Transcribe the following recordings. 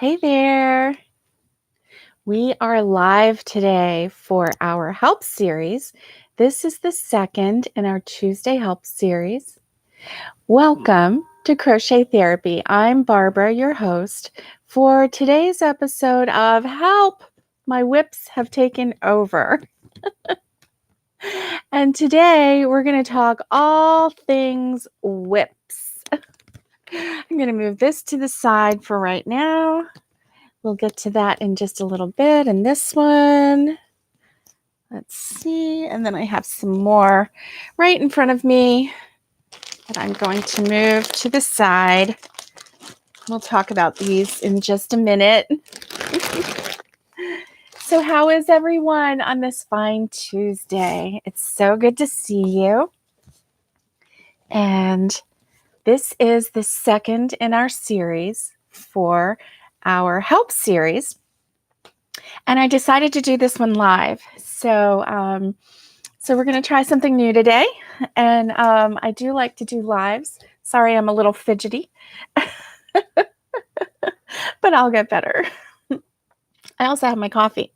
Hey there. We are live today for our help series. This is the second in our Tuesday help series. Welcome to Crochet Therapy. I'm Barbara, your host, for today's episode of Help! My WIPS have taken over. And today we're going to talk all things WIPS. I'm going to move this to the side for right now. We'll get to that in just a little bit. And this one, let's see. And then I have some more right in front of me that I'm going to move to the side. We'll talk about these in just a minute. So how is everyone on this fine Tuesday? It's so good to see you. And this is the second in our series for our help series. And I decided to do this one live. So we're going to try something new today. And I do like to do lives. Sorry, I'm a little fidgety, but I'll get better. I also have my coffee.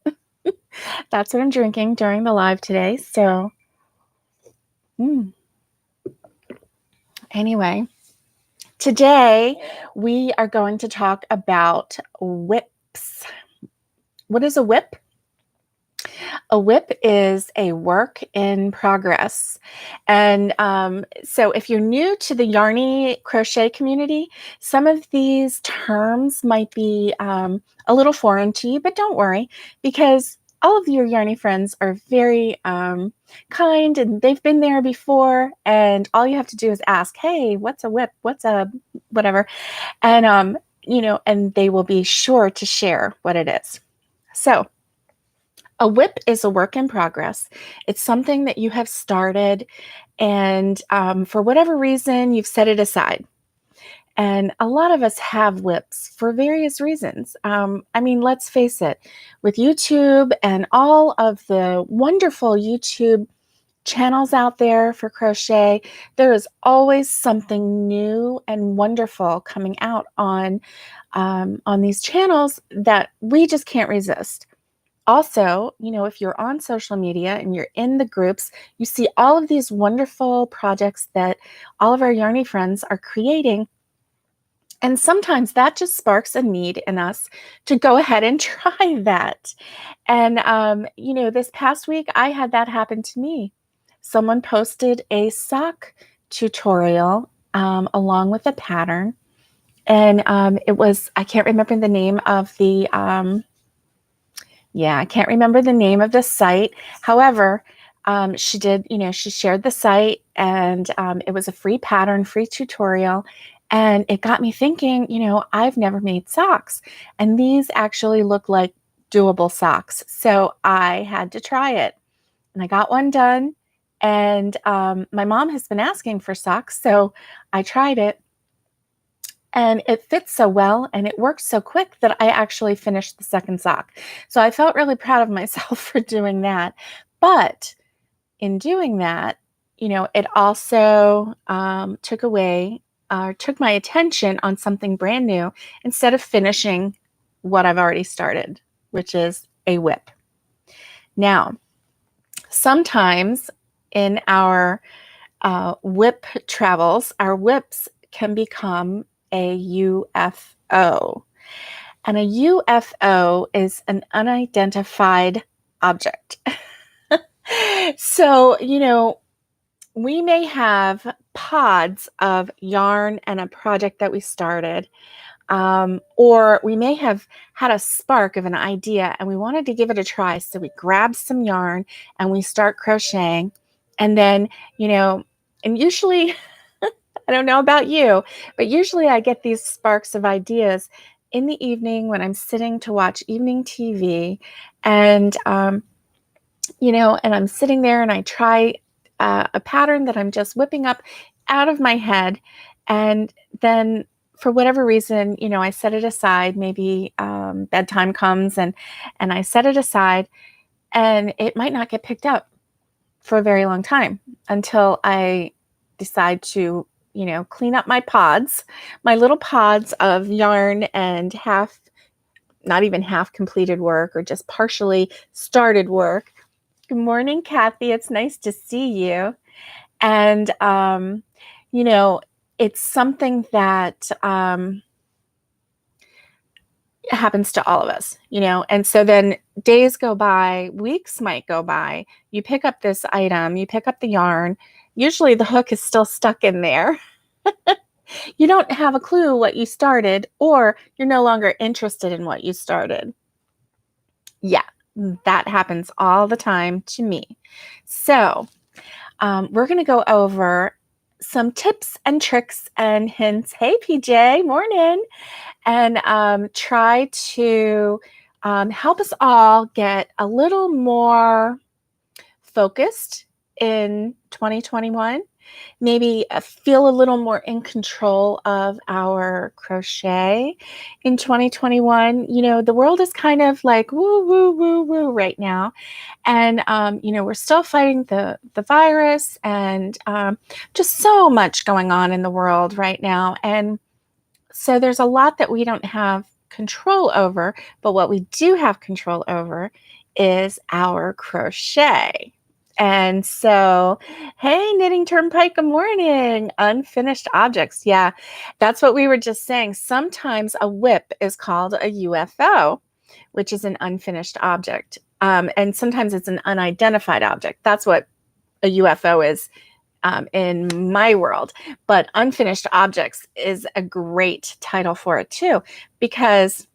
That's what I'm drinking during the live today. So anyway, today we are going to talk about WIPs. What is a WIP? A WIP is a work in progress. And so if you're new to the Yarny crochet community, some of these terms might be a little foreign to you, but don't worry, because all of your Yarny friends are very kind and they've been there before. And all you have to do is ask, hey, what's a WIP? What's a whatever? And, and they will be sure to share what it is. So a WIP is a work in progress. It's something that you have started and for whatever reason, you've set it aside. And a lot of us have WIPs for various reasons. Let's face it, with YouTube and all of the wonderful YouTube channels out there for crochet, there is always something new and wonderful coming out on these channels that we just can't resist. Also, if you're on social media and you're in the groups, you see all of these wonderful projects that all of our Yarny friends are creating. And sometimes that just sparks a need in us to go ahead and try that. And, this past week, I had that happen to me. Someone posted a sock tutorial along with a pattern. And it was, I can't remember the name of the... I can't remember the name of the site. However, she did, she shared the site and it was a free pattern, free tutorial. And it got me thinking, I've never made socks. And these actually look like doable socks. So I had to try it. And I got one done. And my mom has been asking for socks. So I tried it. And it fits so well and it works so quick that I actually finished the second sock. So I felt really proud of myself for doing that. But in doing that, it also took my attention on something brand new instead of finishing what I've already started, which is a WIP. Now, sometimes in our WIP travels, our WIPs can become a UFO. And a UFO is an unidentified object. So, we may have pods of yarn and a project that we started, or we may have had a spark of an idea and we wanted to give it a try. So we grab some yarn and we start crocheting. And then, and usually... I don't know about you, but usually I get these sparks of ideas in the evening when I'm sitting to watch evening TV and, and I'm sitting there and I try a pattern that I'm just whipping up out of my head. And then for whatever reason, I set it aside. Maybe bedtime comes and I set it aside and it might not get picked up for a very long time until I decide to clean up my pods, my little pods of yarn and half not even half completed work or just partially started work. Good morning, Kathy. It's nice to see you. And, you know, it's something that happens to all of us, and so then days go by, weeks might go by, you pick up this item, you pick up the yarn, usually the hook is still stuck in there. You don't have a clue what you started, or you're no longer interested in what you started. Yeah, that happens all the time to me. So we're going to go over some tips and tricks and hints. Hey, PJ, morning. And try to help us all get a little more focused in 2021. Maybe feel a little more in control of our crochet in 2021. The world is kind of like woo, woo, woo, woo right now. And, we're still fighting the virus and just so much going on in the world right now. And so there's a lot that we don't have control over, but what we do have control over is our crochet. And so, hey, Knitting Turnpike, good morning. Unfinished objects. Yeah, that's what we were just saying. Sometimes a WIP is called a UFO, which is an unfinished object. And sometimes it's an unidentified object. That's what a UFO is in my world. But unfinished objects is a great title for it too, because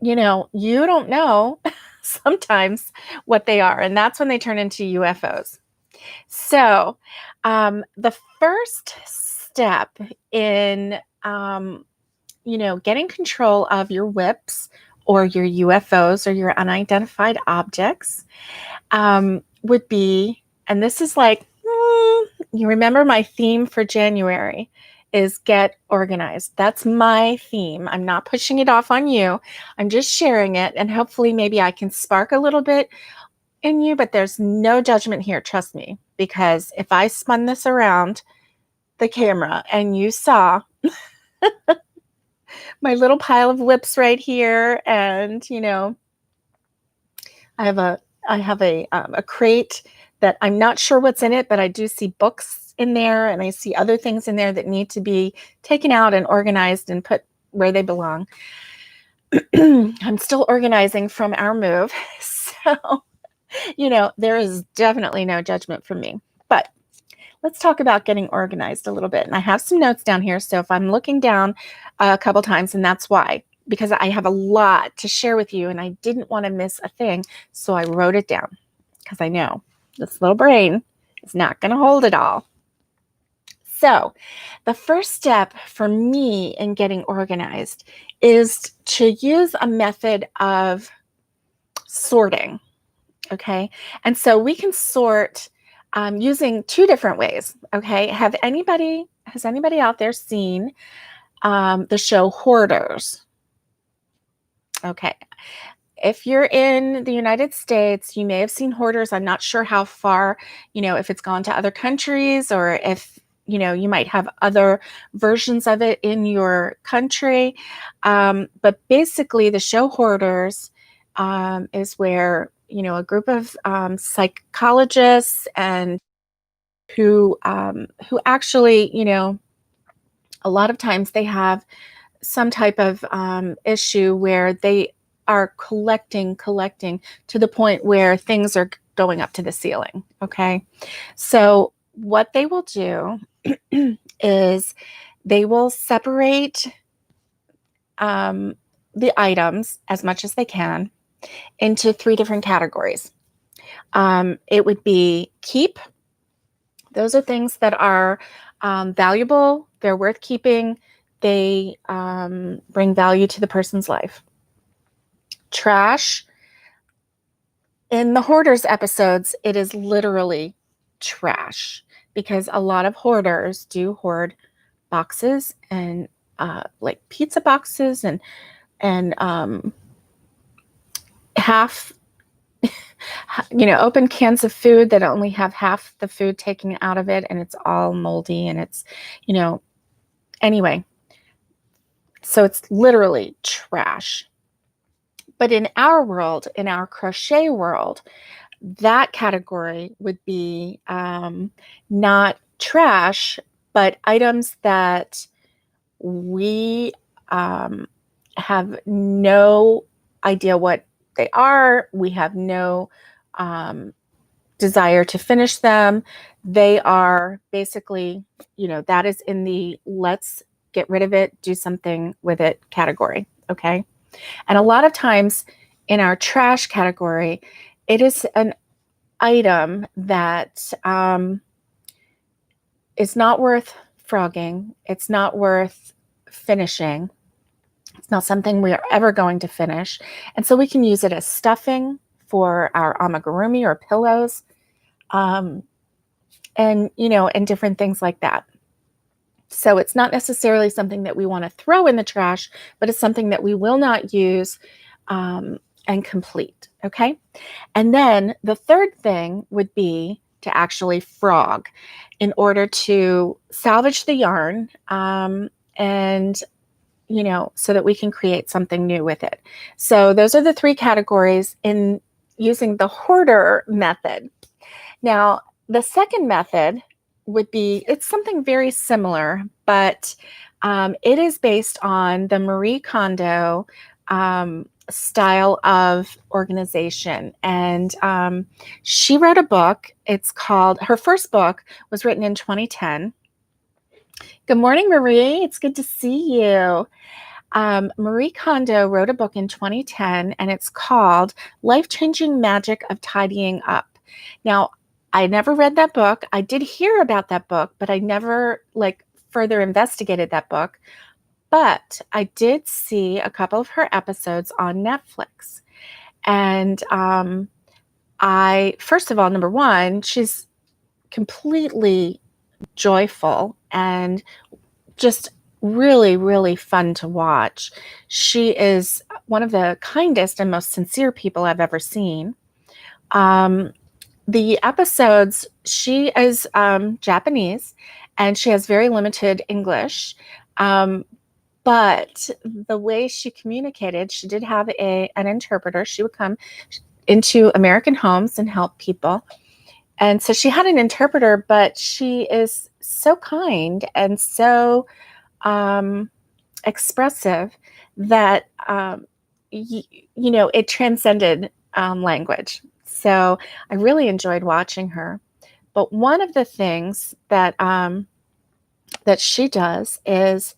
you don't know sometimes what they are, and that's when they turn into UFOs. So the first step in getting control of your WIPs or your UFOs or your unidentified objects would be, and this is like, you remember my theme for January is get organized. That's my theme. I'm not pushing it off on you. I'm just sharing it, and hopefully maybe I can spark a little bit in you, but there's no judgment here, trust me, because if I spun this around the camera and you saw my little pile of WIPs right here, and I have a crate that I'm not sure what's in it, but I do see books in there, and I see other things in there that need to be taken out and organized and put where they belong. I'm still organizing from our move, so there is definitely no judgment from me. But let's talk about getting organized a little bit. And I have some notes down here, so if I'm looking down a couple times, and that's why, because I have a lot to share with you, and I didn't want to miss a thing, so I wrote it down, because I know this little brain is not going to hold it all. So the first step for me in getting organized is to use a method of sorting, okay? And so we can sort using two different ways, okay? Has anybody out there seen the show Hoarders? Okay. If you're in the United States, you may have seen Hoarders. I'm not sure how far, if it's gone to other countries, or if, you might have other versions of it in your country. But basically, the show Hoarders is where, a group of psychologists and who actually, a lot of times they have some type of issue where they are collecting to the point where things are going up to the ceiling. Okay. So what they will do is they will separate the items as much as they can into 3 different categories. It would be keep. Those are things that are valuable. They're worth keeping. They bring value to the person's life. Trash. In the Hoarders episodes, it is literally trash, because a lot of hoarders do hoard boxes and like pizza boxes and half, open cans of food that only have half the food taken out of it, and it's all moldy, and it's, anyway. So it's literally trash. But in our world, in our crochet world, that category would be not trash, but items that we have no idea what they are. We have no desire to finish them. They are basically, that is in the let's get rid of it, do something with it category. Okay. And a lot of times in our trash category, it is an item that is not worth frogging. It's not worth finishing. It's not something we are ever going to finish. And so we can use it as stuffing for our amigurumi or pillows, and different things like that. So it's not necessarily something that we want to throw in the trash, but it's something that we will not use and complete. Okay. And then the third thing would be to actually frog in order to salvage the yarn and so that we can create something new with it. So those are the three categories in using the hoarder method. Now, the second method would be, it's something very similar, but it is based on the Marie Kondo style of organization. And she wrote a book. It's called, her first book was written in 2010. Good morning, Marie. It's good to see you. Marie Kondo wrote a book in 2010, and it's called Life-Changing Magic of Tidying Up. Now, I never read that book. I did hear about that book, but I never further investigated that book. But I did see a couple of her episodes on Netflix. And first of all, number one, she's completely joyful and just really, really fun to watch. She is one of the kindest and most sincere people I've ever seen. The episodes, she is Japanese, and she has very limited English. But the way she communicated, she did have an interpreter. She would come into American homes and help people. And so she had an interpreter, but she is so kind and so expressive that, it transcended language. So I really enjoyed watching her. But one of the things that she does is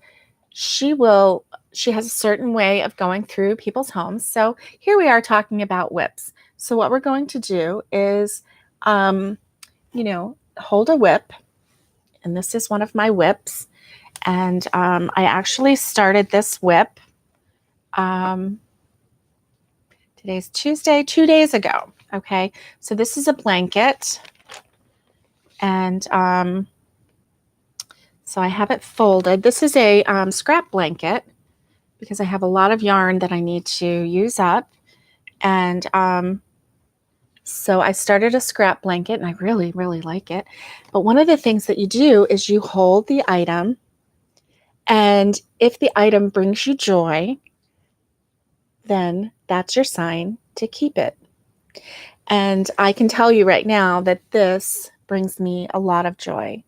she has a certain way of going through people's homes. So here we are talking about WIPS. So what we're going to do is, hold a WIP. And this is one of my WIPs. And I actually started this WIP. Today's Tuesday, 2 days ago. Okay. So this is a blanket. And so I have it folded. This is a scrap blanket because I have a lot of yarn that I need to use up. And so I started a scrap blanket, and I really, really like it. But one of the things that you do is you hold the item, and if the item brings you joy, then that's your sign to keep it. And I can tell you right now that this brings me a lot of joy.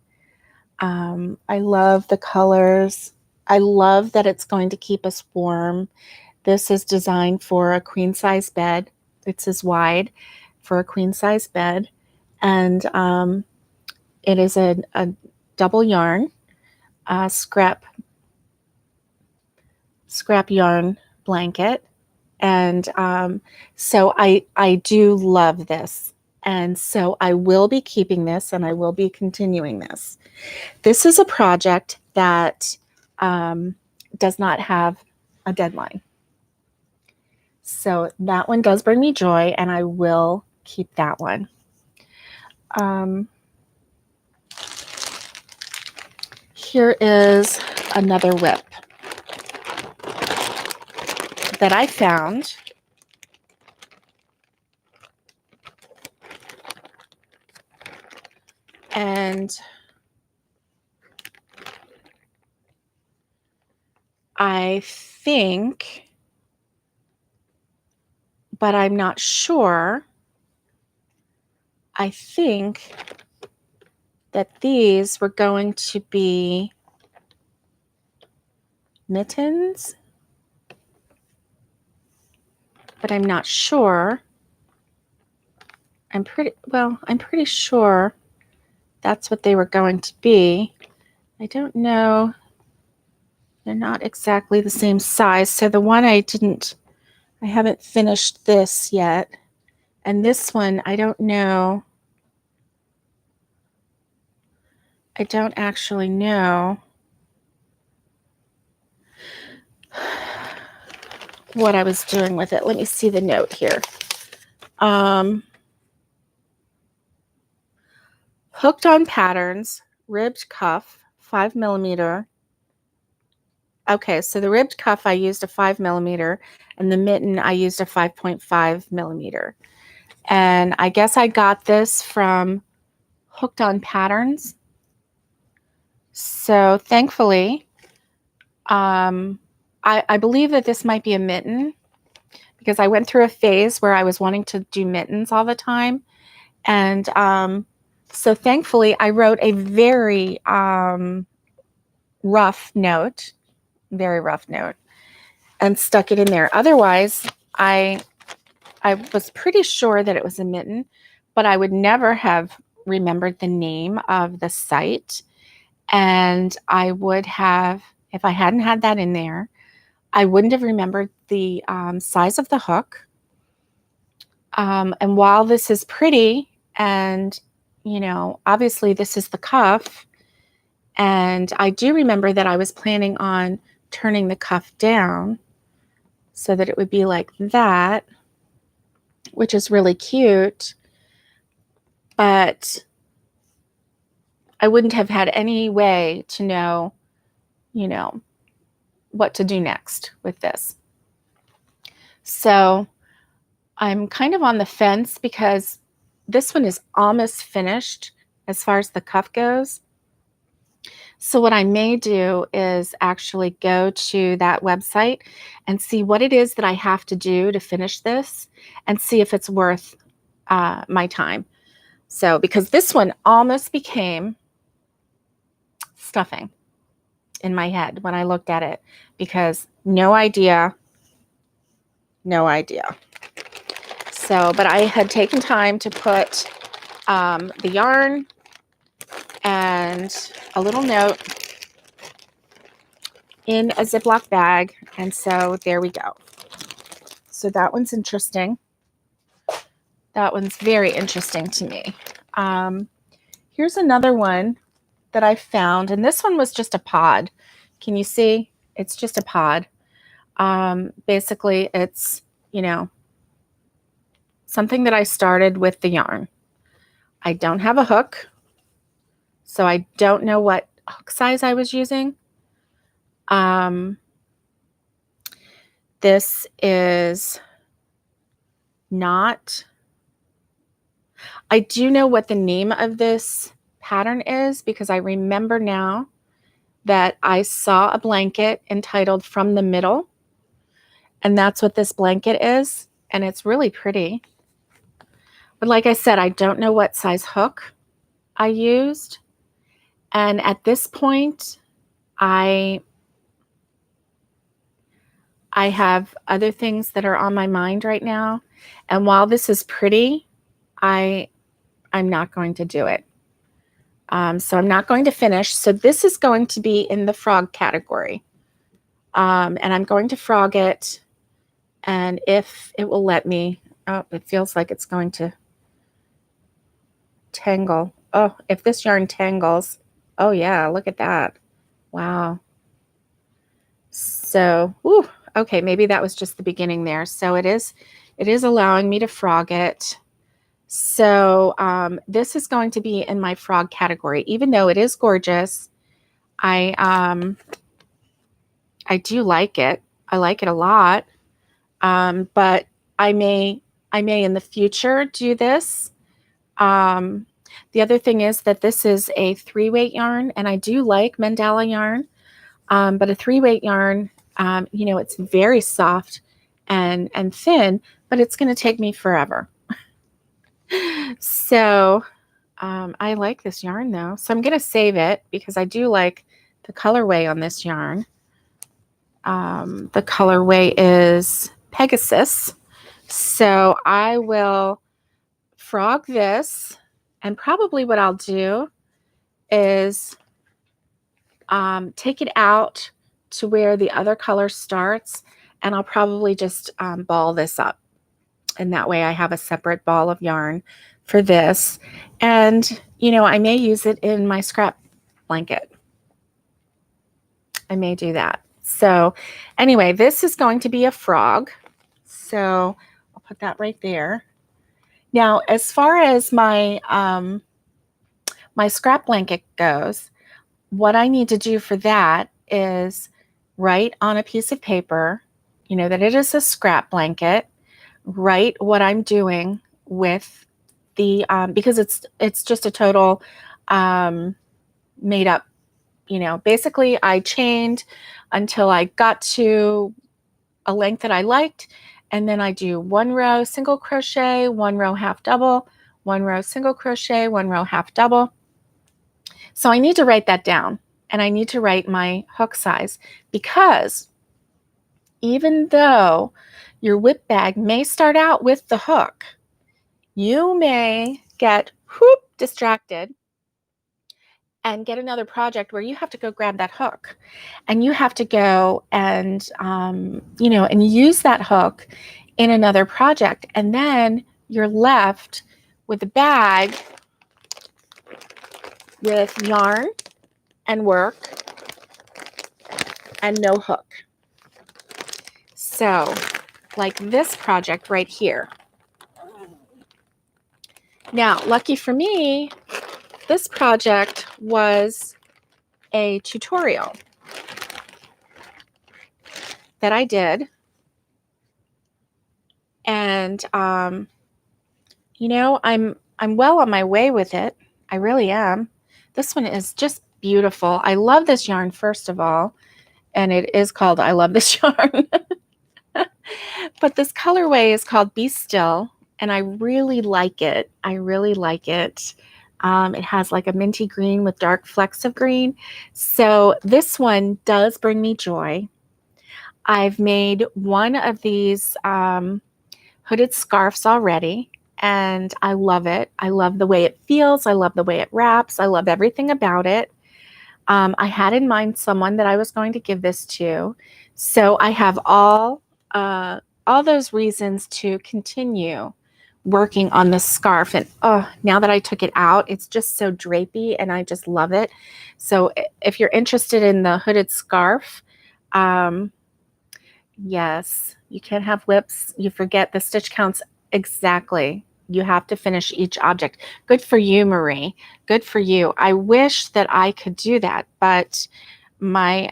I love the colors. I love that it's going to keep us warm. This is designed for a queen size bed. It's as wide for a queen size bed. And it is a double yarn, scrap yarn blanket. And so I do love this. And so I will be keeping this, and I will be continuing this. This is a project that does not have a deadline. So that one does bring me joy, and I will keep that one. Here is another WIP that I found. And I think but I'm not sure. I think that these were going to be mittens, but I'm not sure. I'm pretty sure that's what they were going to be. I don't know. They're not exactly the same size. So the one I haven't finished this yet. And this one, I don't know. I don't actually know what I was doing with it. Let me see the note here. Hooked on patterns, ribbed cuff, 5mm. Okay, so the ribbed cuff I used a 5mm, and the mitten I used a 5.5mm. And I guess I got this from Hooked on Patterns. So thankfully, I believe that this might be a mitten, because I went through a phase where I was wanting to do mittens all the time. And so thankfully, I wrote a very rough note, and stuck it in there. Otherwise, I was pretty sure that it was a mitten, but I would never have remembered the name of the site. And I would have, if I hadn't had that in there, I wouldn't have remembered the size of the hook. And while this is pretty, and, you know, obviously this is the cuff, and I do remember that I was planning on turning the cuff down so that it would be like that, which is really cute, but I wouldn't have had any way to know, you know, what to do next with this. So I'm kind of on the fence, because this one is almost finished as far as the cuff goes. So what I may do is actually go to that website and see what it is that I have to do to finish this, and see if it's worth my time. So, because this one almost became stuffing in my head when I looked at it, because no idea. So, but I had taken time to put the yarn and a little note in a Ziploc bag, and so there we go. So that one's interesting. That one's very interesting to me. Here's another one that I found, and this one was just a pod. Can you see? It's just a pod. Basically, it's, you know, something that I started with the yarn. I don't have a hook, so I don't know what hook size I was using. This is not, I do know what the name of this pattern is, because I remember now that I saw a blanket entitled From the Middle, and that's what this blanket is, and it's really pretty. But like I said, I don't know what size hook I used, and at this point, I have other things that are on my mind right now, and while this is pretty, I'm not going to do it. So I'm not going to finish. So this is going to be in the frog category. And I'm going to frog it. And if it will let me, oh, it feels like it's going to tangle. Oh, if this yarn tangles, oh yeah, look at that. Wow. So, whew, okay, maybe that was just the beginning there. So it is allowing me to frog it. So this is going to be in my frog category, even though it is gorgeous. I do like it. I like it a lot. But I may in the future do this. The other thing is that this is a 3-weight yarn, and I do like mandala yarn. But a 3-weight yarn, you know, it's very soft and thin, but it's going to take me forever. So I like this yarn though. So I'm going to save it because I do like the colorway on this yarn. The colorway is Pegasus. So I will frog this, and probably what I'll do is take it out to where the other color starts, and I'll probably just ball this up. And that way I have a separate ball of yarn for this. And, you know, I may use it in my scrap blanket. I may do that. So anyway, this is going to be a frog. So I'll put that right there. Now, as far as my my scrap blanket goes, what I need to do for that is write on a piece of paper, you know, that it is a scrap blanket, write what I'm doing with the, because it's just a total made up, you know, basically I chained until I got to a length that I liked, and then I do 1 row single crochet, 1 row half double, 1 row single crochet, 1 row half double. So I need to write that down, and I need to write my hook size, because even though your WIP bag may start out with the hook, you may get distracted and get another project where you have to go grab that hook, and you have to go and you know, and use that hook in another project, and then you're left with a bag with yarn and work and no hook. So like this project right here. Now, lucky for me, this project was a tutorial that I did. And you know, I'm well on my way with it. I really am. This one is just beautiful. I love this yarn, first of all, and it is called I Love This Yarn. But this colorway is called Be Still, and I really like it. I really like it. It has like a minty green with dark flecks of green. So this one does bring me joy. I've made one of these hooded scarves already, and I love it. I love the way it feels. I love the way it wraps. I love everything about it. I had in mind someone that I was going to give this to. So I have all those reasons to continue working on this scarf. And oh, now that I took it out, it's just so drapey, and I just love it. So if you're interested in the hooded scarf, yes, you can have WIPs. You forget the stitch counts exactly. You have to finish each object. Good for you, Marie. Good for you. I wish that I could do that, but my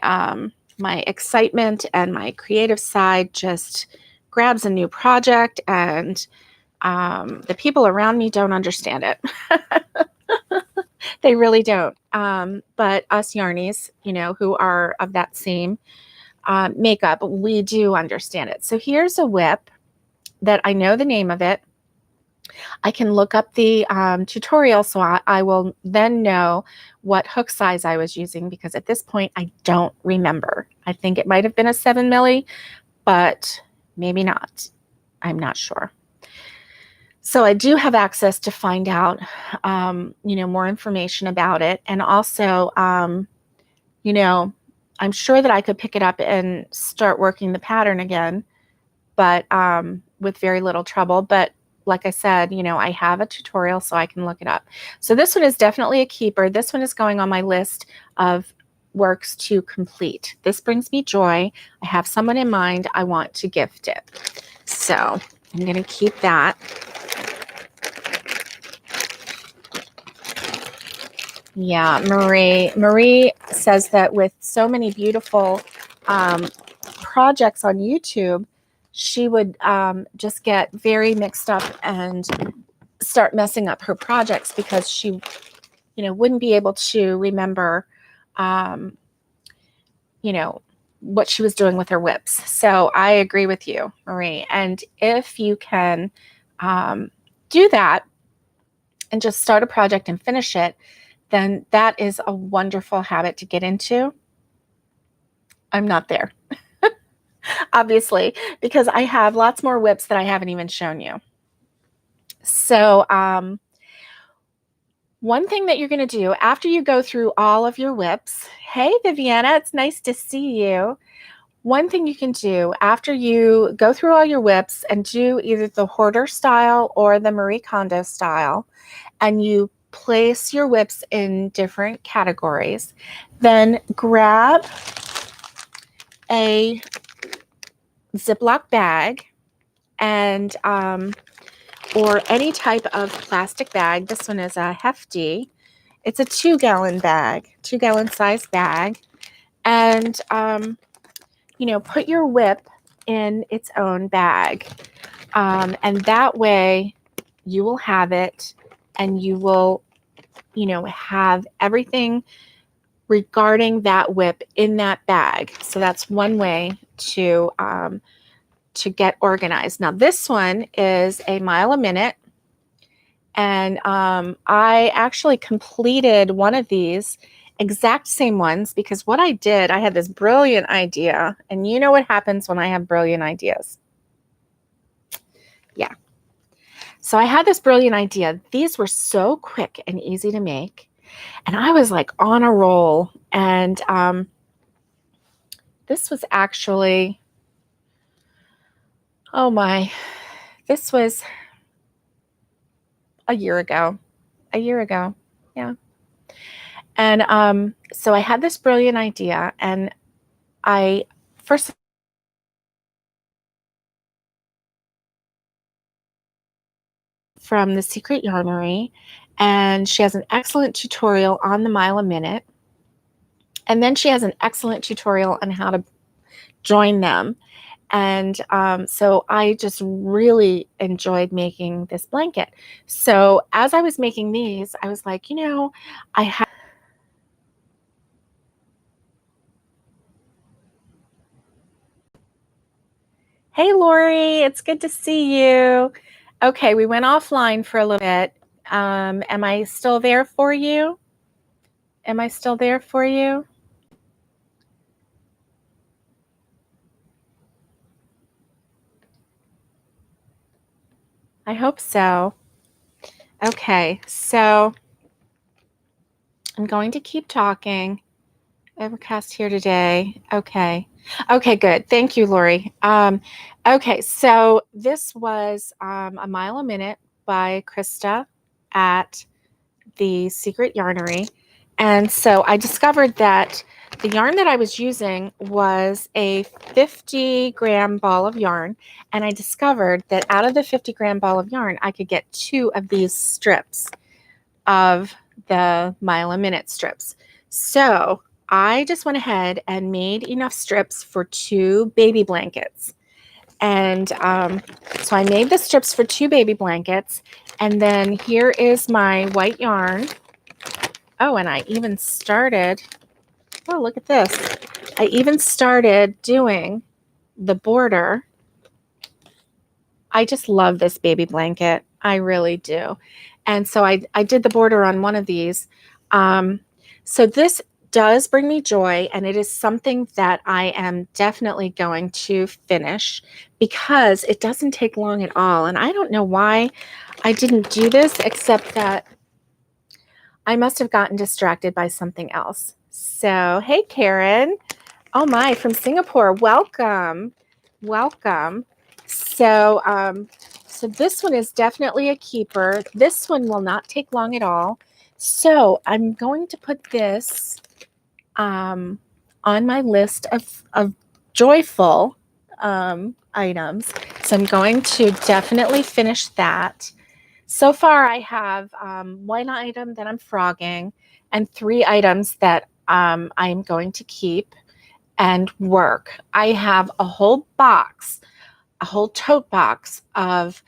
my excitement and my creative side just grabs a new project, and the people around me don't understand it. They really don't. But us yarnies, you know, who are of that same makeup, we do understand it. So here's a WIP that I know the name of it. I can look up the tutorial, so I will then know what hook size I was using, because at this point I don't remember. I think it might have been a 7 milli, but maybe not. I'm not sure. So I do have access to find out, you know, more information about it. And also, you know, I'm sure that I could pick it up and start working the pattern again, but with very little trouble. But like I said, you know, I have a tutorial, so I can look it up. So this one is definitely a keeper. This one is going on my list of works to complete. This brings me joy. I have someone in mind. I want to gift it. So I'm going to keep that. Yeah, Marie says that with so many beautiful projects on YouTube, she would just get very mixed up and start messing up her projects, because she, you know, wouldn't be able to remember, you know, what she was doing with her WIPs. So I agree with you, Marie. And if you can do that and just start a project and finish it, then that is a wonderful habit to get into. I'm not there, obviously, because I have lots more WIPs that I haven't even shown you. So one thing that you're going to do after you go through all of your WIPs, hey, Viviana, it's nice to see you. One thing you can do after you go through all your WIPs and do either the hoarder style or the Marie Kondo style, and you place your WIPs in different categories, then grab a Ziploc bag and or any type of plastic bag. This one is a hefty. It's a 2-gallon bag, 2-gallon size bag. And, you know, put your WIP in its own bag. And that way you will have it and you will, you know, have everything regarding that WIP in that bag. So that's one way to get organized. Now this one is a mile a minute. And I actually completed one of these exact same ones because what I did, I had this brilliant idea. And you know what happens when I have brilliant ideas? Yeah. So I had this brilliant idea. These were so quick and easy to make. And I was like on a roll. And this was actually, oh my, this was a year ago. Yeah. And so I had this brilliant idea, and I first from The Secret Yarnery, and she has an excellent tutorial on the mile a minute. And then she has an excellent tutorial on how to join them. And so I just really enjoyed making this blanket. So as I was making these, I was like, you know, I have. Hey, Lori, it's good to see you. Okay, we went offline for a little bit. Am I still there for you? Am I still there for you? I hope so. Okay, so I'm going to keep talking. Overcast here today. Okay. Okay, good. Thank you, Lori. Okay, so this was A Mile a Minute by Krista at The Secret Yarnery. And so I discovered that the yarn that I was using was a 50-gram ball of yarn. And I discovered that out of the 50-gram ball of yarn, I could get 2 of these strips of the mile a minute strips. So I just went ahead and made enough strips for 2 baby blankets. And so I made the strips for 2 baby blankets. And then here is my white yarn. Oh, and I even started, oh, look at this. I even started doing the border. I just love this baby blanket. I really do. And so I did the border on one of these. So this does bring me joy, and it is something that I am definitely going to finish because it doesn't take long at all. And I don't know why I didn't do this, except that I must have gotten distracted by something else. So, hey, Karen. Oh my, from Singapore. Welcome. Welcome. So, so this one is definitely a keeper. This one will not take long at all. So I'm going to put this on my list of joyful items. So I'm going to definitely finish that. So far, I have 1 item that I'm frogging and 3 items that I'm going to keep and work. I have a whole box, a whole tote box of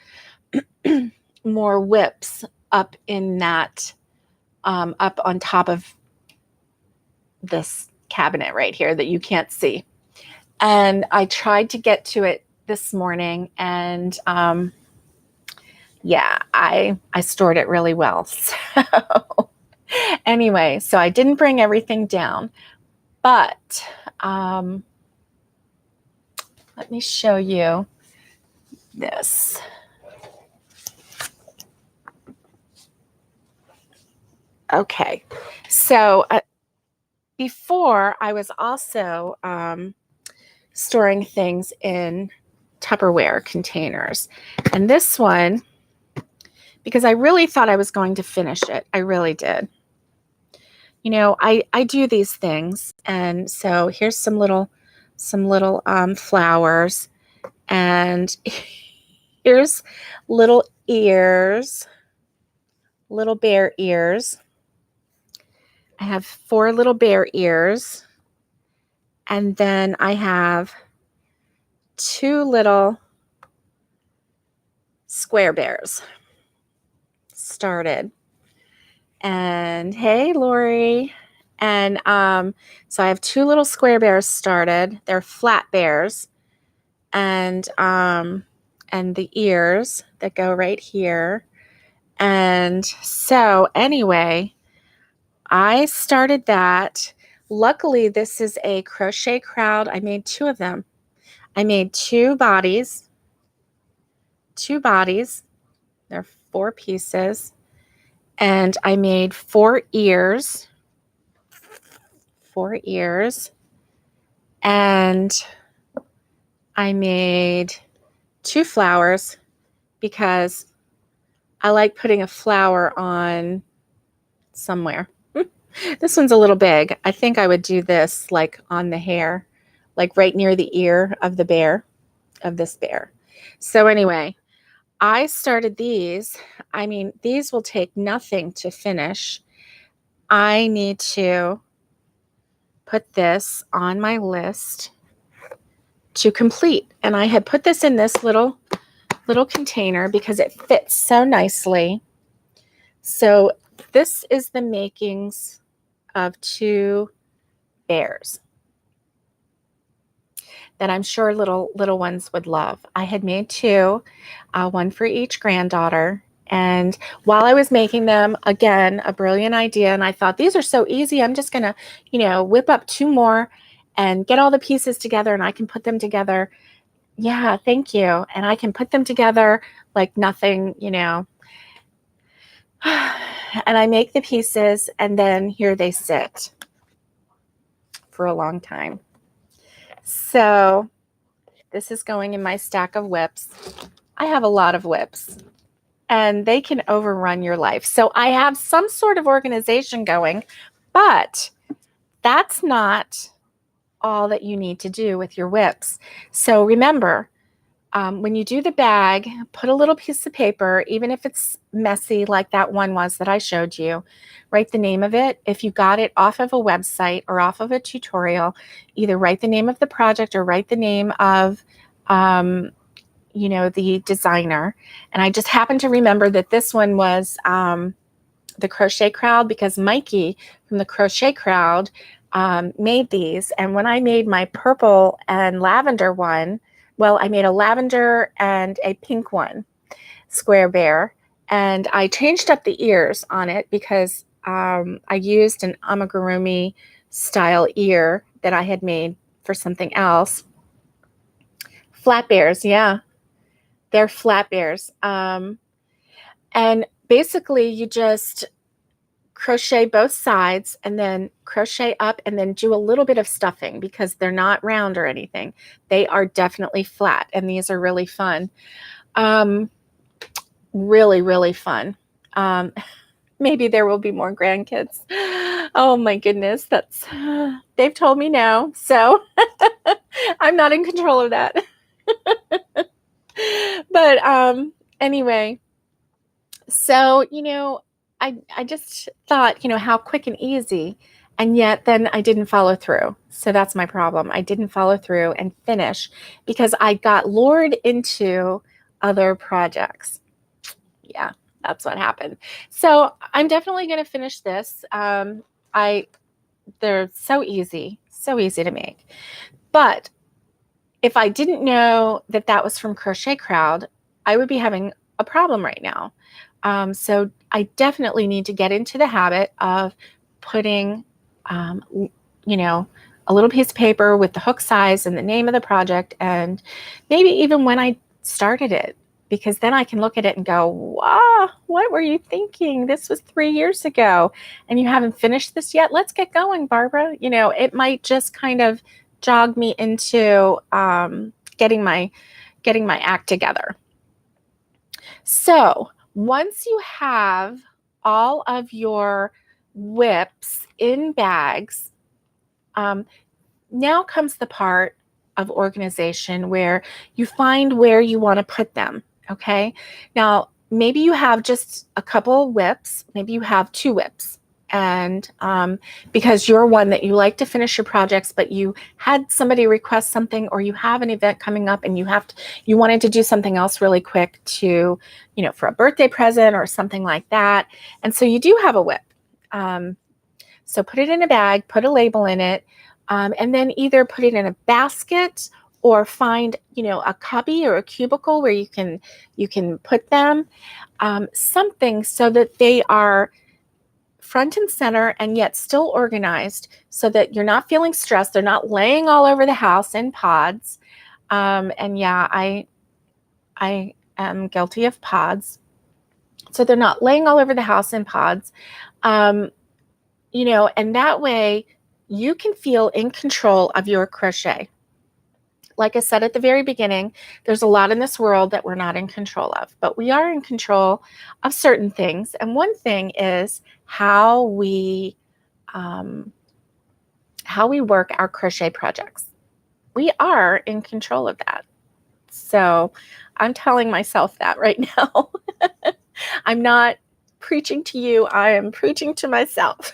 more WIPs up in that, up on top of this cabinet right here that you can't see. And I tried to get to it this morning, and yeah, I stored it really well. So anyway, so I didn't bring everything down, but let me show you this. Okay, so before I was also storing things in Tupperware containers. And this one, because I really thought I was going to finish it, I really did. You know, I do these things, and so here's some little flowers, and here's little ears, little bear ears. I have 4 little bear ears, and then I have 2 little square bears started. And hey, Lori. And so I have 2 little square bears started. They're flat bears, and the ears that go right here. And so anyway, I started that. Luckily, this is a crochet crowd. I made 2 of them. I made 2 bodies. 2 bodies. They're 4 pieces. And I made 4 ears. 4 ears. And I made 2 flowers because I like putting a flower on somewhere. This one's a little big. I think I would do this like on the hair, like right near the ear of the bear, of this bear. So anyway, I started these. I mean, these will take nothing to finish. I need to put this on my list to complete. And I had put this in this little container because it fits so nicely. So this is the makings of 2 bears that I'm sure little ones would love. I had made 2, one for each granddaughter. And while I was making them, again, a brilliant idea. And I thought, these are so easy. I'm just going to, you know, whip up 2 more and get all the pieces together, and I can put them together. Yeah, thank you. And I can put them together like nothing, you know. And I make the pieces, and then here they sit for a long time. So this is going in my stack of WIPS. I have a lot of WIPS, and they can overrun your life. So I have some sort of organization going, but that's not all that you need to do with your WIPS. So remember, when you do the bag, put a little piece of paper, even if it's messy like that one was that I showed you, write the name of it. If you got it off of a website or off of a tutorial, either write the name of the project or write the name of, you know, the designer. And I just happened to remember that this one was the Crochet Crowd, because Mikey from the Crochet Crowd made these. And when I made my purple and lavender one, well, I made a lavender and a pink one, square bear, and I changed up the ears on it because I used an amigurumi style ear that I had made for something else. Flat bears, yeah, they're flat bears. And basically you just crochet both sides and then crochet up and then do a little bit of stuffing because they're not round or anything. They are definitely flat, and these are really fun. Really, really fun. Maybe there will be more grandkids. Oh my goodness, that's they've told me no, so I'm not in control of that. But anyway, so you know, I just thought, you know, how quick and easy, and yet then I didn't follow through. So that's my problem. I didn't follow through and finish because I got lured into other projects. Yeah, that's what happened. So I'm definitely going to finish this. They're so easy to make. But if I didn't know that that was from Crochet Crowd, I would be having a problem right now. So I definitely need to get into the habit of putting, you know, a little piece of paper with the hook size and the name of the project, and maybe even when I started it, because then I can look at it and go, wow, what were you thinking? This was 3 years ago and you haven't finished this yet. Let's get going, Barbara. You know, it might just kind of jog me into getting my act together. So once you have all of your WIPs in bags, now comes the part of organization where you find where you want to put them. Okay. Now, maybe you have just a couple WIPs, maybe you have 2 WIPs. And because you're one that you like to finish your projects, but you had somebody request something, or you have an event coming up and you wanted to do something else really quick to, you know, for a birthday present or something like that. And so you do have a WIP. So put it in a bag, put a label in it, and then either put it in a basket or find, you know, a cubby or a cubicle where you can put them, something so that they are front and center and yet still organized, so that you're not feeling stressed. They're not laying all over the house in pods. And yeah, I am guilty of pods. So they're not laying all over the house in pods. You know, and that way you can feel in control of your crochet. Like I said at the very beginning, there's a lot in this world that we're not in control of, but we are in control of certain things. And one thing is how we work our crochet projects. We are in control of that. So I'm telling myself that right now. I'm not preaching to you. I am preaching to myself.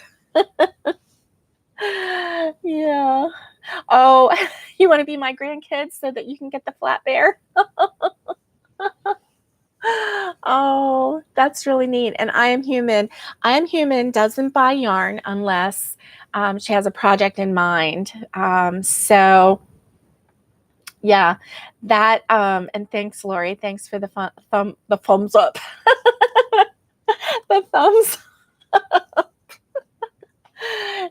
Yeah. Oh, you want to be my grandkids so that you can get the flat bear? Oh, that's really neat. And I Am Human. I Am Human doesn't buy yarn unless she has a project in mind. So yeah, that, and thanks, Lori. Thanks for the thumbs up. The thumbs.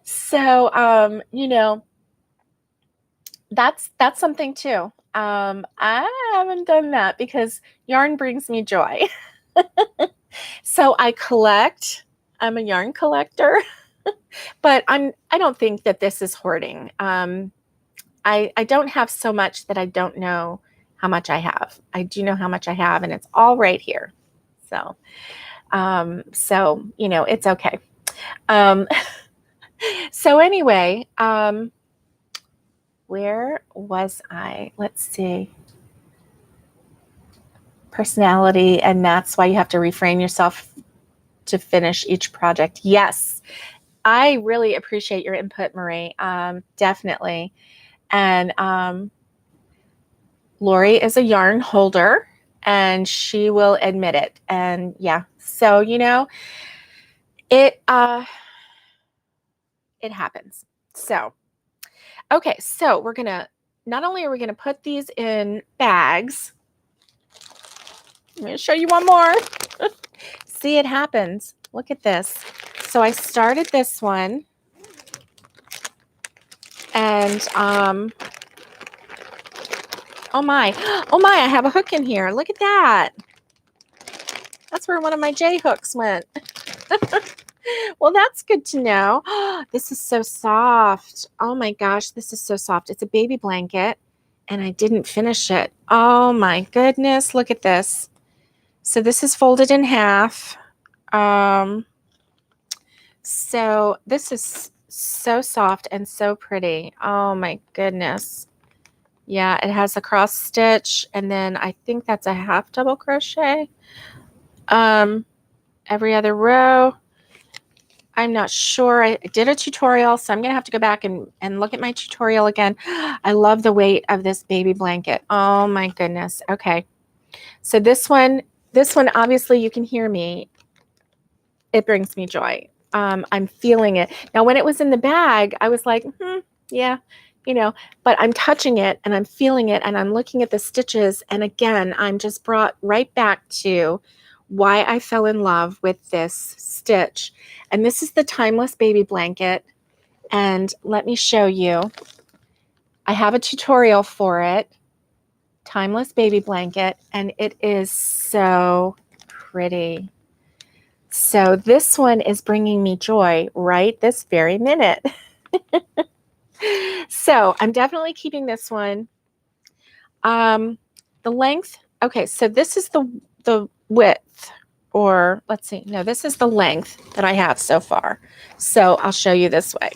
So, you know, that's something too. I haven't done that because yarn brings me joy. So I collect. I'm a yarn collector, but I don't think that this is hoarding. I don't have so much that I don't know how much I have. I do know how much I have, and it's all right here. So, so you know, it's okay. So anyway, where was I? Let's see. Personality, and that's why you have to refrain yourself to finish each project. Yes, I really appreciate your input, Marie. Definitely. And Lori is a yarn holder, and she will admit it. And yeah, so you know, it happens. So okay, so we're gonna, not only are we gonna put these in bags, I'm going to show you one more. See, it happens. Look at this. So I started this one, and oh my, I have a hook in here. Look at that. That's where one of my J hooks went. Well, that's good to know. This is so soft. Oh my gosh, this is so soft. It's a baby blanket, and I didn't finish it. Oh my goodness, look at this. So this is folded in half. So this is so soft and so pretty. Oh my goodness. Yeah, it has a cross stitch, and then I think that's a half double crochet. Every other row. I'm not sure. I did a tutorial, so I'm gonna have to go back and look at my tutorial again. I love the weight of this baby blanket. Oh my goodness. Okay. So this one obviously you can hear me. It brings me joy. I'm feeling it. Now when it was in the bag, I was like, yeah, you know, but I'm touching it and I'm feeling it and I'm looking at the stitches. And again, I'm just brought right back to why I fell in love with this stitch. And this is the Timeless Baby Blanket. And let me show you. I have a tutorial for it. Timeless Baby Blanket, and it is so pretty. So this one is bringing me joy right this very minute. So I'm definitely keeping this one. The length, okay, so this is the width, or let's see, no, this is the length that I have so far. So I'll show you this way.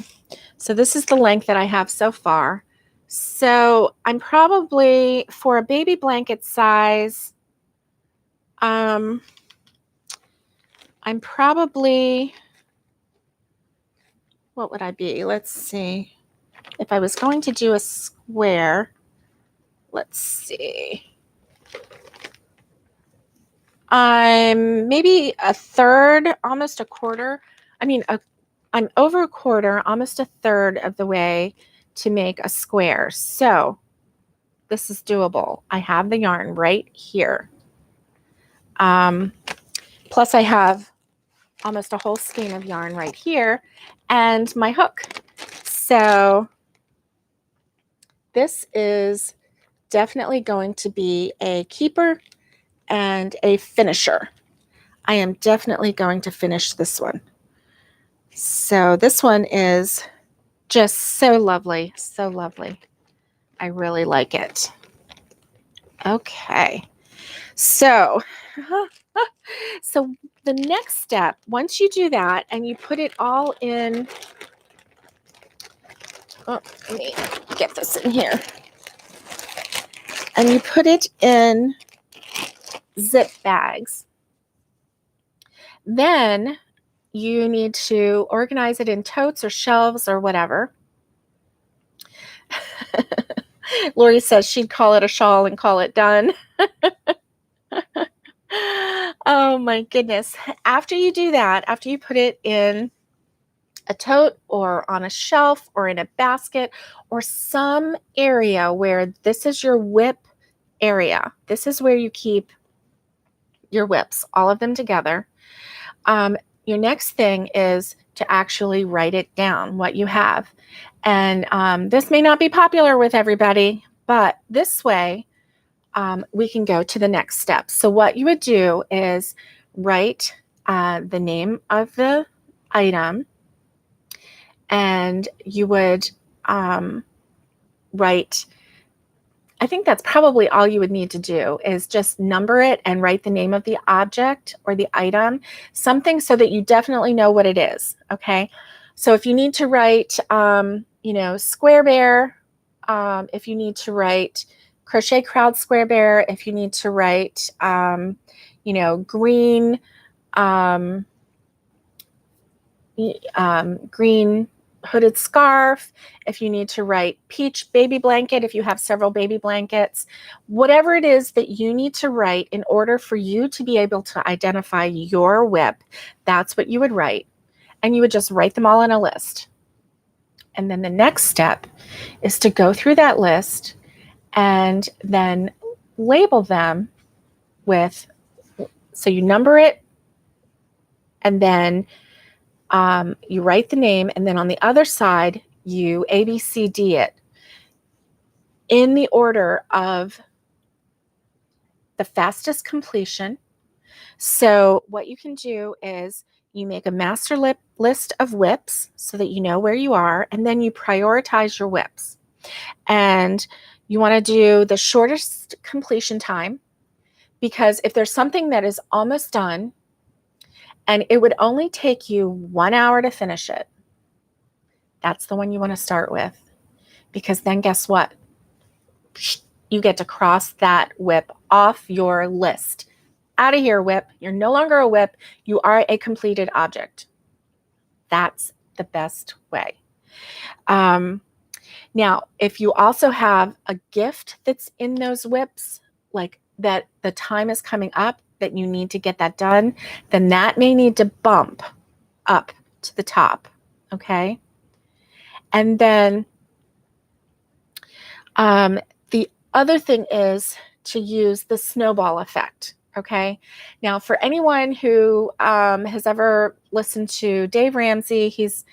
So this is the length that I have so far. So I'm probably, for a baby blanket size, I'm probably, what would I be? Let's see. If I was going to do a square, let's see. I'm maybe a third, almost a quarter. I'm over a quarter, almost a third of the way to make a square. So this is doable. I have the yarn right here. Plus I have almost a whole skein of yarn right here and my hook. So this is definitely going to be a keeper and a finisher. I am definitely going to finish this one. So this one is just so lovely, so lovely. I really like it. Okay, so so the next step, once you do that and you put it all in, oh, let me get this in here, and you put it in zip bags, then you need to organize it in totes or shelves or whatever. Lori says she'd call it a shawl and call it done. Oh my goodness. After you do that, after you put it in a tote or on a shelf or in a basket or some area where this is your WIP area, this is where you keep your WIPs, all of them together. Your next thing is to actually write it down, what you have. And this may not be popular with everybody, but this way we can go to the next step. So what you would do is write the name of the item, and you would write, I think that's probably all you would need to do, is just number it and write the name of the object or the item, something so that you definitely know what it is. Okay. So if you need to write, Square Bear, if you need to write Crochet Crowd Square Bear, if you need to write, green, green hooded scarf, if you need to write peach baby blanket, if you have several baby blankets, whatever it is that you need to write in order for you to be able to identify your WIP, that's what you would write. And you would just write them all in a list. And then the next step is to go through that list and then label them with, so you number it, and then you write the name, and then on the other side, you ABCD it in the order of the fastest completion. So what you can do is you make a master list of WIPs so that you know where you are, and then you prioritize your WIPs. And you want to do the shortest completion time, because if there's something that is almost done and it would only take you 1 hour to finish it, that's the one you want to start with, because then guess what? You get to cross that WIP off your list. Out of here, WIP. You're no longer a WIP. You are a completed object. That's the best way. Now, if you also have a gift that's in those WIPs, like that the time is coming up that you need to get that done, then that may need to bump up to the top, okay? And then The other thing is to use the snowball effect. Okay. Now, for anyone who has ever listened to Dave Ramsey, he's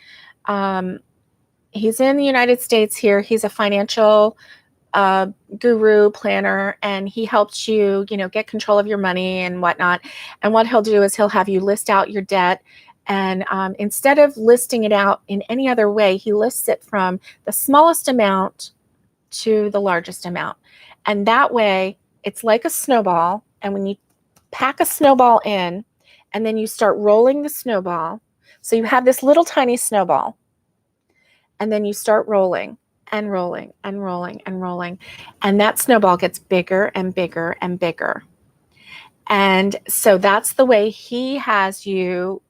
in the United States here. He's a financial guru planner, and he helps you, get control of your money and whatnot. And what he'll do is he'll have you list out your debt. And instead of listing it out in any other way, he lists it from the smallest amount to the largest amount. And that way, it's like a snowball. And when you pack a snowball in, and then you start rolling the snowball, so you have this little tiny snowball, and then you start rolling and rolling and rolling and rolling, and that snowball gets bigger and bigger and bigger. And so that's the way he has you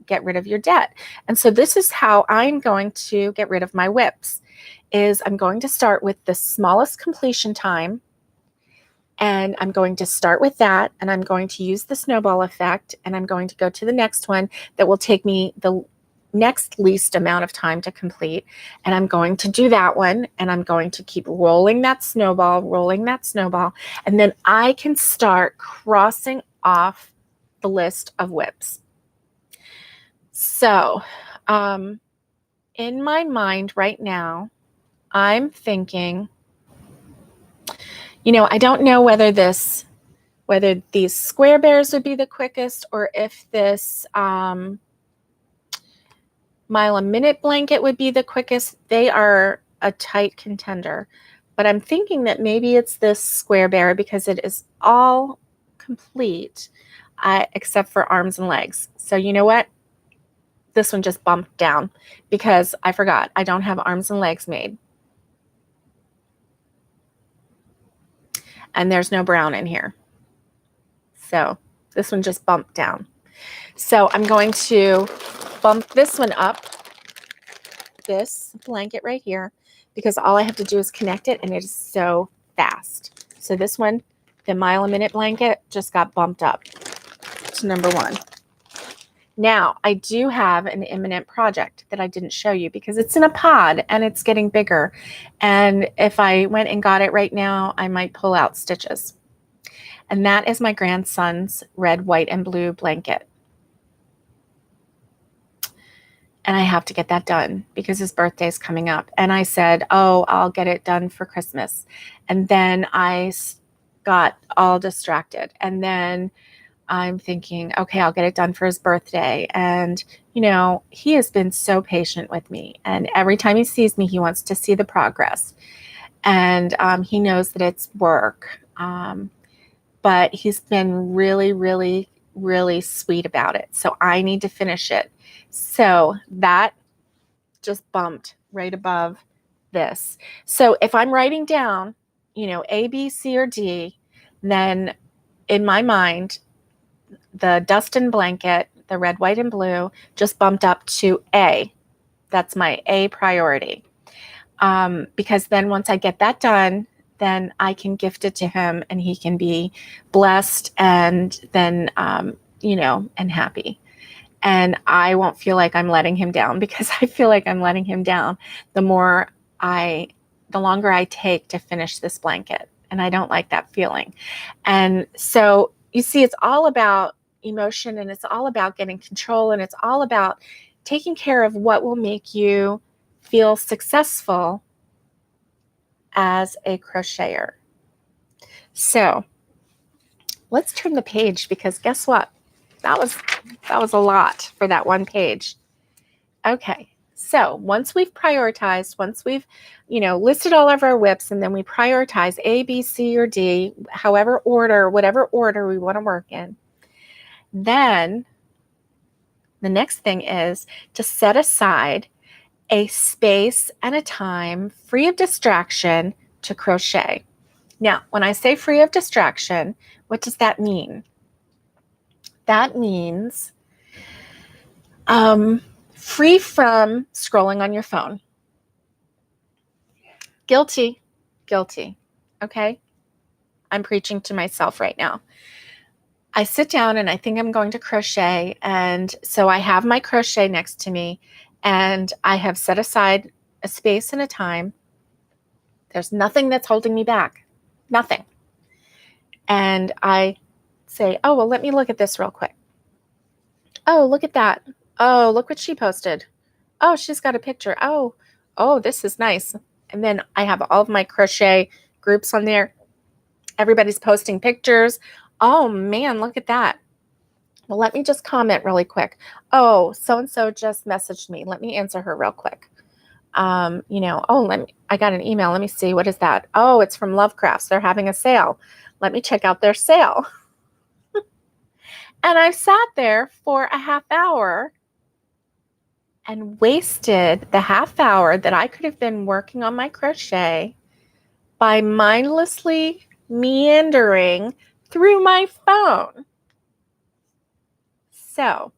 get rid of your debt. And so this is how I'm going to get rid of my WIPS. Is I'm going to start with the smallest completion time, and I'm going to start with that, and I'm going to use the snowball effect, and I'm going to go to the next one that will take me the next least amount of time to complete, and I'm going to do that one, and I'm going to keep rolling that snowball, and then I can start crossing off the list of WIPs. So in my mind right now, I'm thinking, I don't know whether these square bears would be the quickest, or if this mile a minute blanket would be the quickest. They are a tight contender, but I'm thinking that maybe it's this square bear, because it is all complete except for arms and legs. So you know what? This one just bumped down because I forgot I don't have arms and legs made. And there's no brown in here. So this one just bumped down. So I'm going to bump this one up, this blanket right here, because all I have to do is connect it, and it is so fast. So this one, the mile a minute blanket, just got bumped up to number 1. Now, I do have an imminent project that I didn't show you because it's in a pod and it's getting bigger. And if I went and got it right now, I might pull out stitches. And that is my grandson's red, white, and blue blanket. And I have to get that done because his birthday is coming up. And I said, oh, I'll get it done for Christmas. And then I got all distracted. And then I'm thinking, okay, I'll get it done for his birthday. And, he has been so patient with me. And every time he sees me, he wants to see the progress. And he knows that it's work. But he's been really, really, really sweet about it. So I need to finish it. So that just bumped right above this. So if I'm writing down, A, B, C, or D, then in my mind, the Dustin blanket, the red, white, and blue, just bumped up to A. That's my A priority. Because then once I get that done, then I can gift it to him, and he can be blessed and then, and happy. And I won't feel like I'm letting him down, because I feel like I'm letting him down the longer I take to finish this blanket. And I don't like that feeling. And so you see, it's all about emotion, and it's all about getting control, and it's all about taking care of what will make you feel successful as a crocheter. So let's turn the page, because guess what? That was a lot for that one page. Okay, so once we've prioritized, once we've listed all of our WIPs, and then we prioritize A, B, C, or D, whatever order we want to work in, then the next thing is to set aside a space and a time free of distraction to crochet. Now, when I say free of distraction, what does that mean? That means free from scrolling on your phone. Guilty. Okay? I'm preaching to myself right now. I sit down and I think I'm going to crochet, and so I have my crochet next to me, and I have set aside a space and a time There's nothing that's holding me back. Nothing. And I say, oh, well, let me look at this real quick. Oh, look at that. Oh, look what she posted. Oh, she's got a picture. Oh, this is nice. And then I have all of my crochet groups on there. Everybody's posting pictures. Oh, man, look at that. Well, let me just comment really quick. Oh, so-and-so just messaged me. Let me answer her real quick. I got an email. Let me see. What is that? Oh, it's from Lovecrafts. They're having a sale. Let me check out their sale. And I sat there for a half hour and wasted the half hour that I could have been working on my crochet by mindlessly meandering through my phone. So,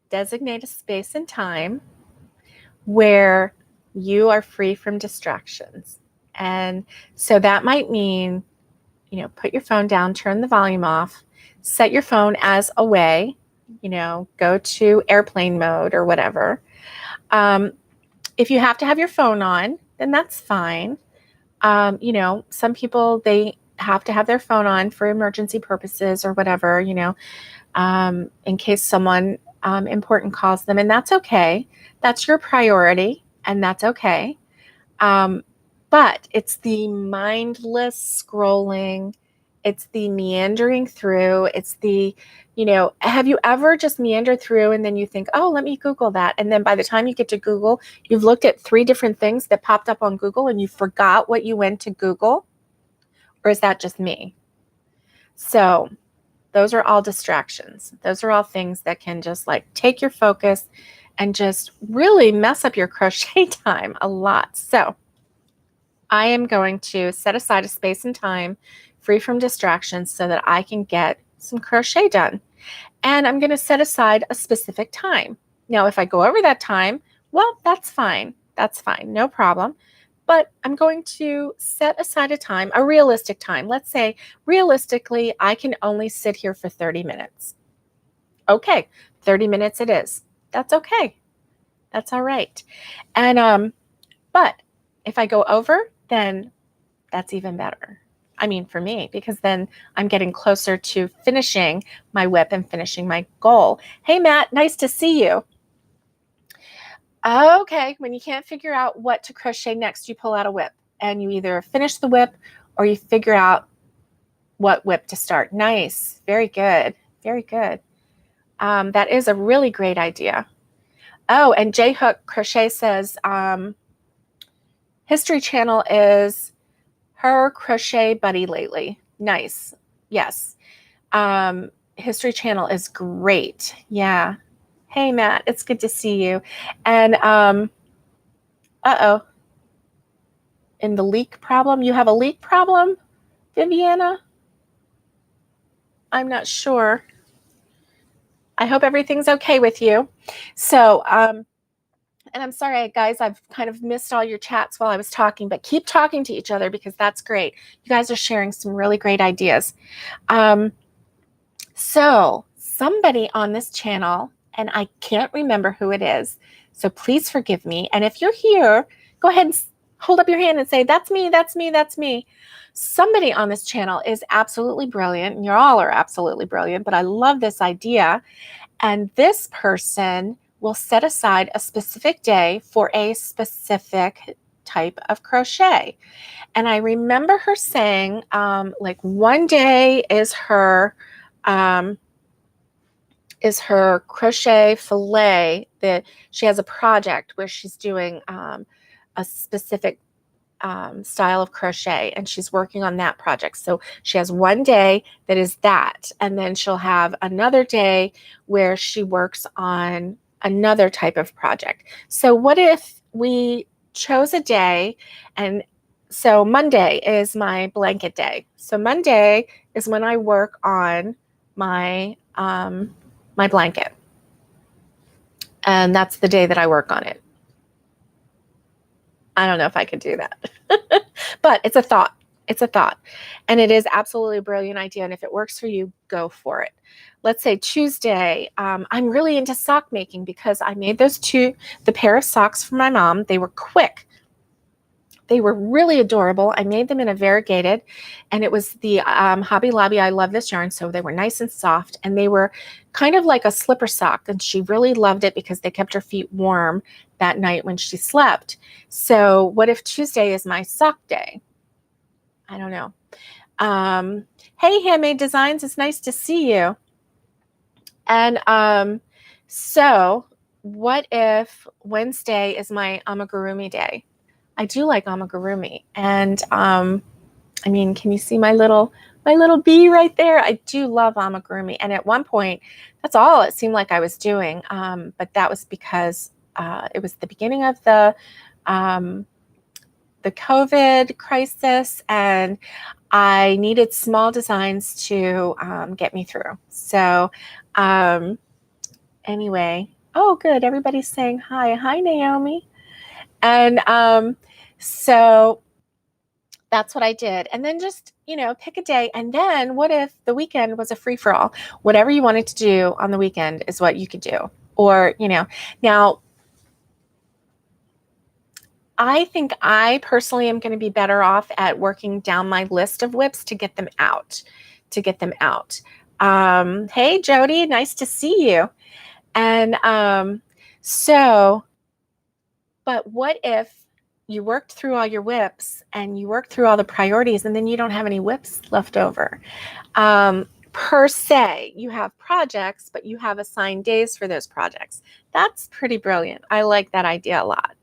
designate a space and time where you are free from distractions. And so that might mean, put your phone down, turn the volume off, set your phone as away, go to airplane mode or whatever. If you have to have your phone on, then that's fine. Some people, they have to have their phone on for emergency purposes or whatever, in case someone important calls them, and that's okay. That's your priority, and that's okay. But it's the mindless scrolling. It's the meandering through. It's the, have you ever just meandered through and then you think, oh, let me Google that. And then by the time you get to Google, you've looked at 3 different things that popped up on Google and you forgot what you went to Google? Or is that just me? So those are all distractions. Those are all things that can just take your focus and just really mess up your crochet time a lot. So I am going to set aside a space and time free from distractions so that I can get some crochet done. And I'm going to set aside a specific time. Now, if I go over that time, well, that's fine. That's fine. No problem. But I'm going to set aside a time, a realistic time. Let's say realistically, I can only sit here for 30 minutes. Okay, 30 minutes it is. That's okay. That's all right. And but if I go over, then that's even better. I mean, for me, because then I'm getting closer to finishing my WIP and finishing my goal. Hey, Matt, nice to see you. Okay, when you can't figure out what to crochet next, you pull out a WIP and you either finish the WIP or you figure out what WIP to start. Nice. Very good. Very good. That is a really great idea. Oh, and J Hook Crochet says, History Channel is her crochet buddy lately. Nice. Yes. History Channel is great. Yeah. Hey, Matt, it's good to see you. And, in the leak problem, you have a leak problem, Viviana? I'm not sure. I hope everything's okay with you. So, and I'm sorry, guys, I've kind of missed all your chats while I was talking, but keep talking to each other because that's great. You guys are sharing some really great ideas. So somebody on this channel, and I can't remember who it is, so please forgive me. And if you're here, go ahead and hold up your hand and say, that's me, that's me, that's me. Somebody on this channel is absolutely brilliant, and you all are absolutely brilliant, but I love this idea. And this person will set aside a specific day for a specific type of crochet. And I remember her saying, one day is her crochet fillet, that she has a project where she's doing a specific style of crochet and she's working on that project. So she has one day that is that, and then she'll have another day where she works on another type of project. So what if we chose a day, and so Monday is my blanket day. So Monday is when I work on my my blanket. And that's the day that I work on it. I don't know if I could do that, but it's a thought. It's a thought. And it is absolutely a brilliant idea. And if it works for you, go for it. Let's say Tuesday, I'm really into sock making because I made the pair of socks for my mom. They were quick. They were really adorable. I made them in a variegated, and it was the Hobby Lobby I Love This yarn, so they were nice and soft, and they were kind of like a slipper sock, and she really loved it because they kept her feet warm that night when she slept. So what if Tuesday is my sock day? I don't know. Hey, Handmade Designs, it's nice to see you. And so what if Wednesday is my amigurumi day? I do like amigurumi, and I mean, can you see my little bee right there? I do love amigurumi, and at one point, that's all it seemed like I was doing. But that was because it was the beginning of the COVID crisis, and I needed small designs to get me through. So anyway, oh, good. Everybody's saying hi. Hi, Naomi. And so that's what I did. And then just, pick a day. And then what if the weekend was a free-for-all? Whatever you wanted to do on the weekend is what you could do. Or, now I think I personally am going to be better off at working down my list of WIPs to get them out, Hey, Jody, nice to see you. And but what if you worked through all your WIPs and you worked through all the priorities, and then you don't have any WIPs left over? Per se, you have projects, but you have assigned days for those projects. That's pretty brilliant. I like that idea a lot.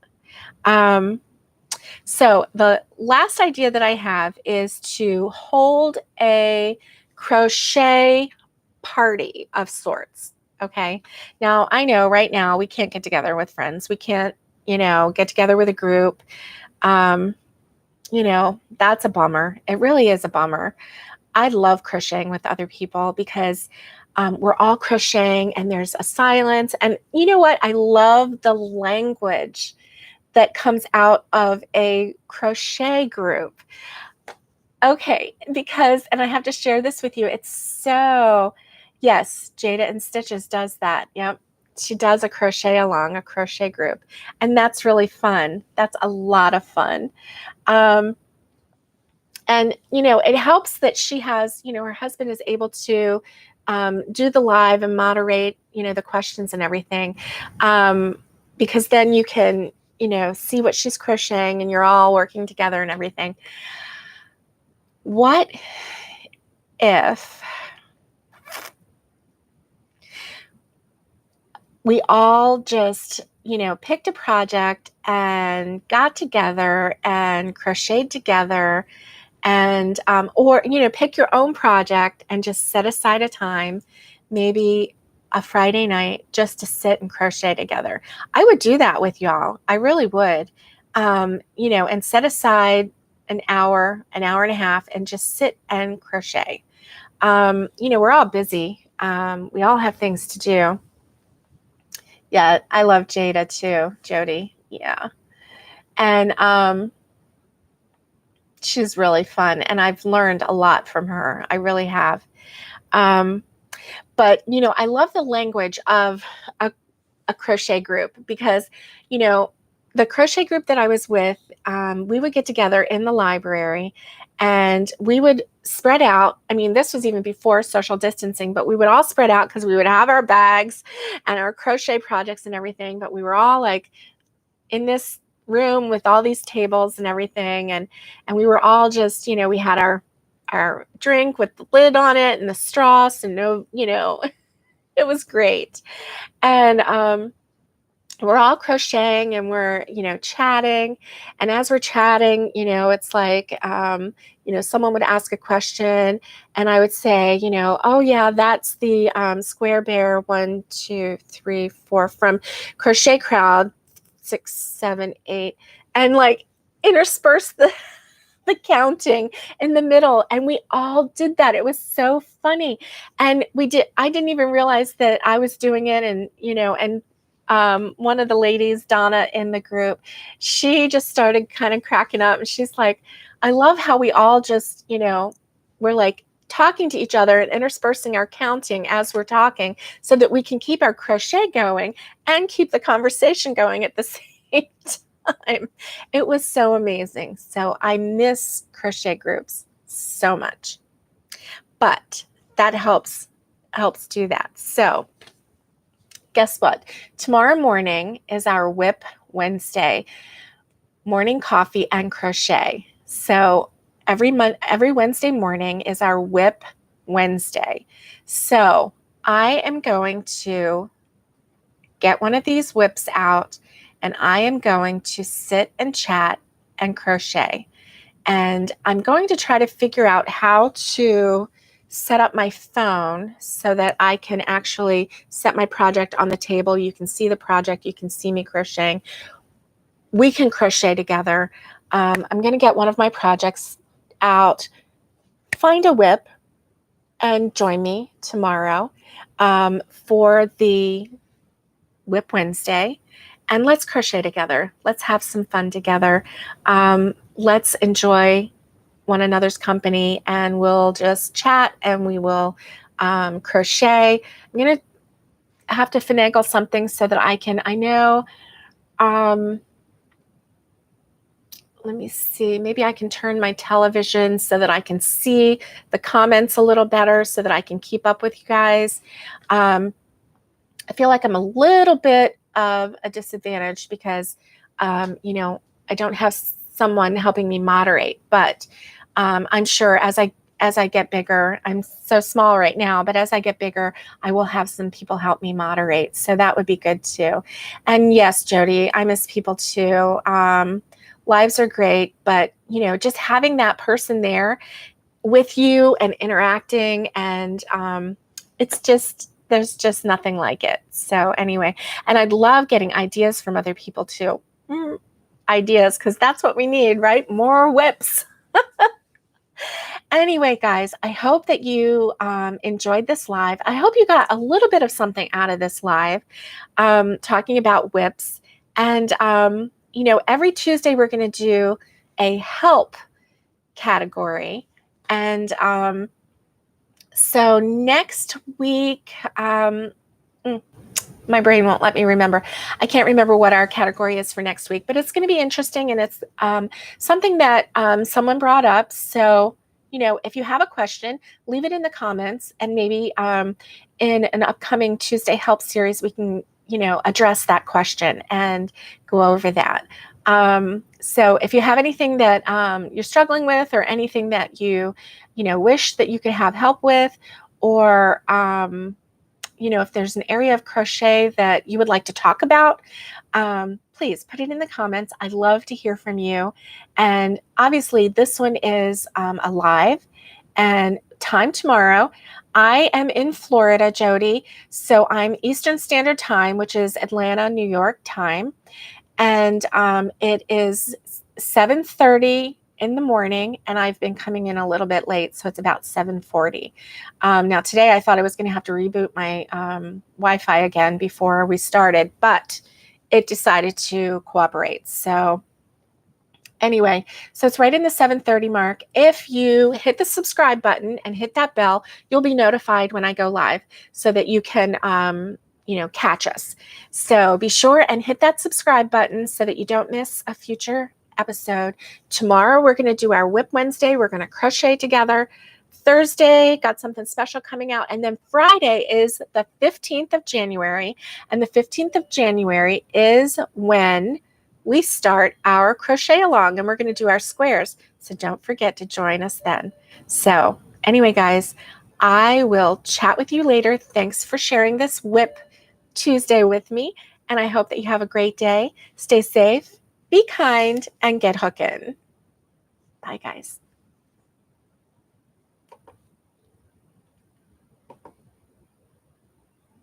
So the last idea that I have is to hold a crochet party of sorts. Okay. Now I know right now we can't get together with friends. We can't, get together with a group. That's a bummer. It really is a bummer. I love crocheting with other people because we're all crocheting and there's a silence. And you know what? I love the language that comes out of a crochet group. Okay, and I have to share this with you. It's so, yes, Jada and Stitches does that. Yep. She does a crochet along, a crochet group. And that's really fun. That's a lot of fun. And, it helps that she has, her husband is able to do the live and moderate, the questions and everything. Because then you can, see what she's crocheting and you're all working together and everything. What if we all just, picked a project and got together and crocheted together and, or, pick your own project and just set aside a time, maybe a Friday night, just to sit and crochet together. I would do that with y'all. I really would, and set aside an hour and a half and just sit and crochet. We're all busy. We all have things to do. Yeah, I love Jada too, Jody. Yeah. And she's really fun, and I've learned a lot from her. I really have. But, I love the language of a crochet group because, the crochet group that I was with, we would get together in the library and we would spread out. I mean, this was even before social distancing, but we would all spread out because we would have our bags and our crochet projects and everything. But we were all like in this room with all these tables and everything. And we were all just, we had our drink with the lid on it and the straws and no, it was great. And, we're all crocheting and we're, chatting. And as we're chatting, it's like, someone would ask a question and I would say, oh yeah, that's the Square Bear 1, 2, 3, 4 from Crochet Crowd 6, 7, 8, and like intersperse the counting in the middle. And we all did that. It was so funny. And I didn't even realize that I was doing it. And, one of the ladies, Donna, in the group, she just started kind of cracking up. And she's like, I love how we all just, we're like talking to each other and interspersing our counting as we're talking so that we can keep our crochet going and keep the conversation going at the same time. time. It was so amazing. So I miss crochet groups so much, but that helps do that. So guess what? Tomorrow morning is our WIP Wednesday, morning coffee and crochet. So every Wednesday morning is our WIP Wednesday. So I am going to get one of these WIPs out, and I am going to sit and chat and crochet. And I'm going to try to figure out how to set up my phone so that I can actually set my project on the table. You can see the project, you can see me crocheting. We can crochet together. I'm going to get one of my projects out, find a WIP, and join me tomorrow for the WIP Wednesday, and let's crochet together. Let's have some fun together. Let's enjoy one another's company, and we'll just chat and we will crochet. I'm going to have to finagle something so that I know, let me see, maybe I can turn my television so that I can see the comments a little better so that I can keep up with you guys. I feel like I'm a little bit of a disadvantage because, I don't have someone helping me moderate, but I'm sure as I get bigger, I'm so small right now, but as I get bigger, I will have some people help me moderate. So that would be good too. And yes, Jody, I miss people too. Lives are great, but just having that person there with you and interacting, and there's just nothing like it. So anyway, and I'd love getting ideas from other people too. Ideas, because that's what we need, right? More WIPs. Anyway, guys, I hope that you enjoyed this live. I hope you got a little bit of something out of this live, talking about WIPs. And, every Tuesday we're going to do a help category. And so next week, my brain won't let me remember. I can't remember what our category is for next week, but it's going to be interesting, and it's something that someone brought up. So, if you have a question, leave it in the comments, and maybe in an upcoming Tuesday Help series, we can, address that question and go over that. So if you have anything that you're struggling with, or anything that you wish that you could have help with, or if there's an area of crochet that you would like to talk about, please put it in the comments. I'd love to hear from you. And obviously this one is a live, and time tomorrow. I am in Florida, Jody, so I'm Eastern Standard Time, which is Atlanta, New York time. And it is 7:30 in the morning, and I've been coming in a little bit late, so it's about 7:40. Now today I thought I was going to have to reboot my Wi-Fi again before we started, but it decided to cooperate. So anyway, so it's right in the 7:30 mark. If you hit the subscribe button and hit that bell, you'll be notified when I go live so that you can catch us. So be sure and hit that subscribe button so that you don't miss a future episode. Tomorrow we're going to do our WIP Wednesday. We're going to crochet together. Thursday, got something special coming out. And then Friday is the 15th of January. And the 15th of January is when we start our crochet along, and we're going to do our squares. So don't forget to join us then. So anyway, guys, I will chat with you later. Thanks for sharing this WIP Tuesday with me, and I hope that you have a great day. Stay safe, be kind, and get hooking. Bye, guys.